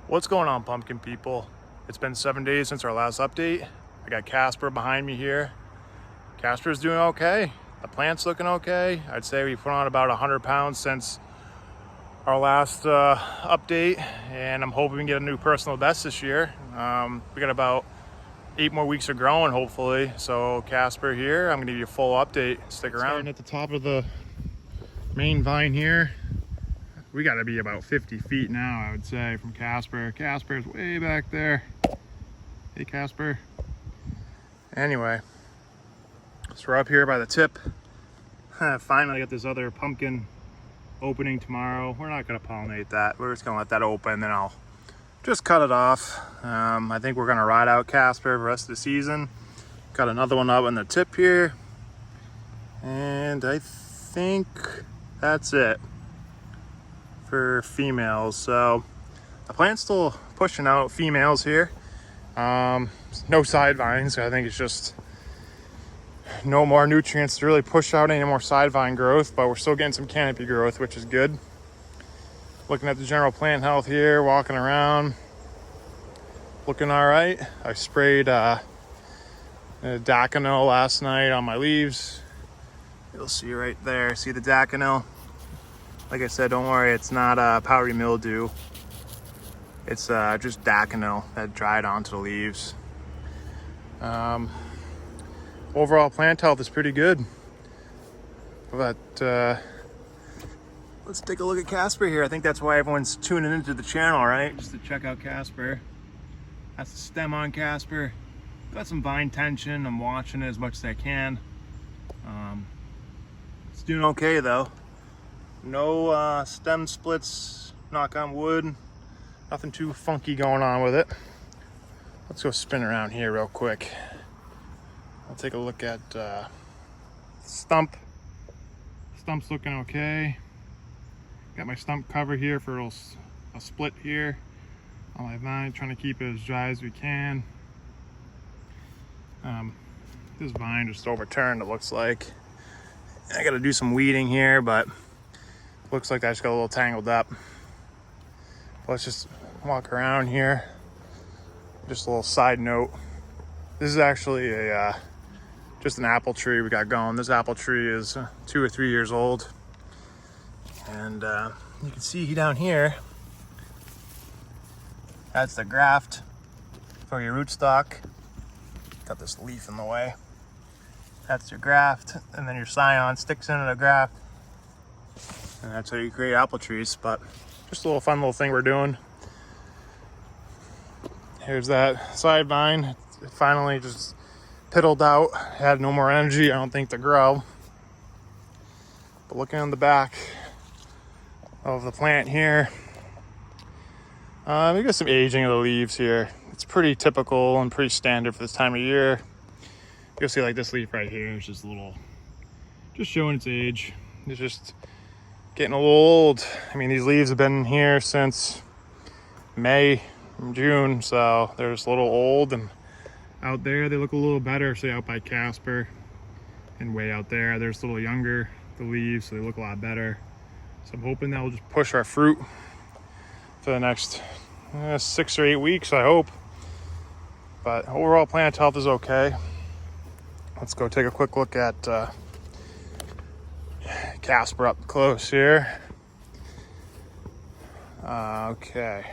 What's going on, pumpkin people? It's been 7 days since our last update. I got Casper behind me here. Casper's doing okay. The plant's looking okay. I'd say we put on about 100 pounds since our last update, and I'm hoping we can get a new personal best this year. We got about 8 more weeks of growing, hopefully. So Casper here, I'm gonna give you a full update. Stick around. Starting at the top of the main vine here. We got to be about 50 feet now, I would say, from Casper. Casper's way back there. Hey, Casper. Anyway, so we're up here by the tip. Finally got this other pumpkin opening tomorrow. We're not going to pollinate that. We're just going to let that open, then I'll just cut it off. I think we're going to ride out Casper for the rest of the season. Got another one up on the tip here. And I think that's it for females. So the plant's still pushing out females here. No side vines, so I think it's just no more nutrients to really push out any more side vine growth, but we're still getting some canopy growth, which is good. Looking at the general plant health here, walking around, looking all right. I sprayed Daconil last night on my leaves. You'll see right there, see the Daconil? Like I said, don't worry, it's not powdery mildew. It's just Daconil that dried onto the leaves. Overall plant health is pretty good. But let's take a look at Casper here. I think that's why everyone's tuning into the channel, right? Just to check out Casper. That's the stem on Casper. Got some vine tension. I'm watching it as much as I can. It's doing okay though. No stem splits, knock on wood. Nothing too funky going on with it. Let's go spin around here real quick. I'll take a look at stump. Stump's looking okay. Got my stump cover here for a split here on my vine, trying to keep it as dry as we can. This vine just overturned, it looks like. I gotta do some weeding here, but looks like I just got a little tangled up. Let's just walk around here. Just a little side note. This is actually just an apple tree we got going. This apple tree is 2 or 3 years old. And you can see down here, that's the graft for your rootstock. Got this leaf in the way. That's your graft, and then your scion sticks into the graft. And that's how you create apple trees. But just a little fun little thing we're doing. Here's that side vine. It finally just piddled out. Had no more energy, I don't think, to grow. But looking on the back of the plant here, we got some aging of the leaves here. It's pretty typical and pretty standard for this time of year. You'll see like this leaf right here is just a little, just showing its age. It's just getting a little old. I mean, these leaves have been here since May, June, so they're just a little old, and out there they look a little better. Say out by Casper and way out there, they're just a little younger, the leaves, so they look a lot better. So I'm hoping that will just push our fruit for the next 6 or 8 weeks, I hope. But overall plant health is okay. Let's go take a quick look at Casper up close here. Okay.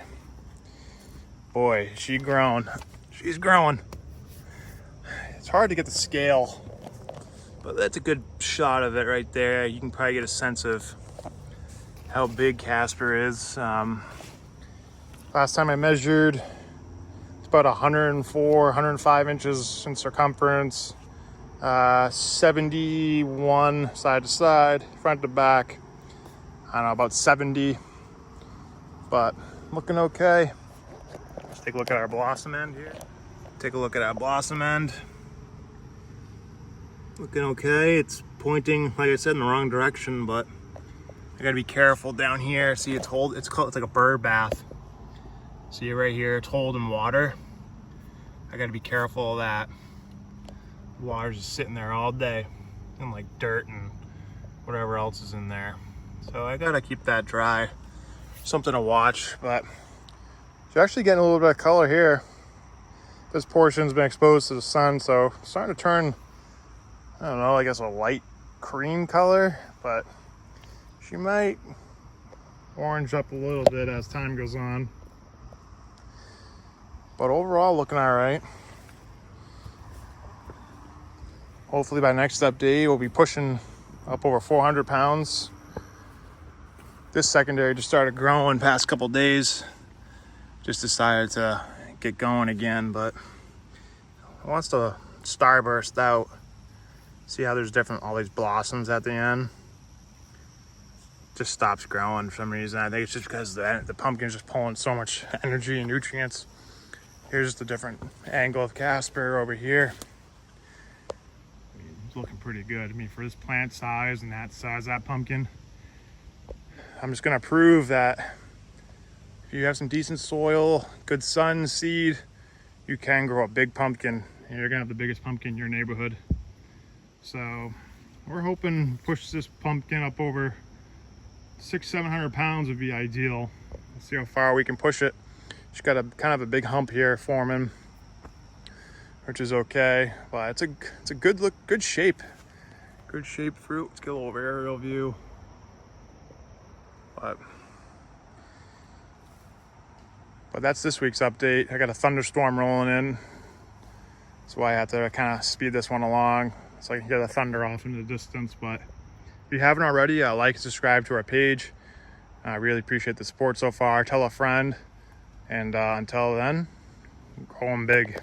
Boy, she's grown. She's growing. It's hard to get the scale, but that's a good shot of it right there. You can probably get a sense of how big Casper is. Last time I measured, it's about 104, 105 inches in circumference. 71 side to side, front to back. I don't know, about 70, but looking okay. Let's take a look at our blossom end here. Take a look at our blossom end. Looking okay. It's pointing, like I said, in the wrong direction, but I gotta be careful down here. See, it's like a bird bath. See it right here, it's holding water. I gotta be careful of that. Water's just sitting there all day, and like dirt and whatever else is in there. So I gotta keep that dry. Something to watch, but So you're actually getting a little bit of color here. This portion's been exposed to the sun, so it's starting to turn, I don't know, I guess a light cream color, but she might orange up a little bit as time goes on. But overall, looking all right. Hopefully by next update, we'll be pushing up over 400 pounds. This secondary just started growing past couple days. Just decided to get going again, but it wants to starburst out. See how there's all these blossoms at the end? Just stops growing for some reason. I think it's just because the pumpkin's just pulling so much energy and nutrients. Here's just a different angle of Casper over here. It's looking pretty good. I mean, for this plant size and that size, that pumpkin, I'm just gonna prove that if you have some decent soil, good sun, seed, you can grow a big pumpkin, and you're gonna have the biggest pumpkin in your neighborhood. So we're hoping to push this pumpkin up over 600-700 pounds would be ideal. Let's see how far we can push it. It's got a kind of a big hump here forming, which is okay, but it's a good look, good shape fruit. Let's get a little aerial view. But that's this week's update. I got a thunderstorm rolling in, that's why I have to kind of speed this one along so I can hear the thunder off into the distance. But if you haven't already, like and subscribe to our page. I really appreciate the support so far. Tell a friend, and until then, growing big.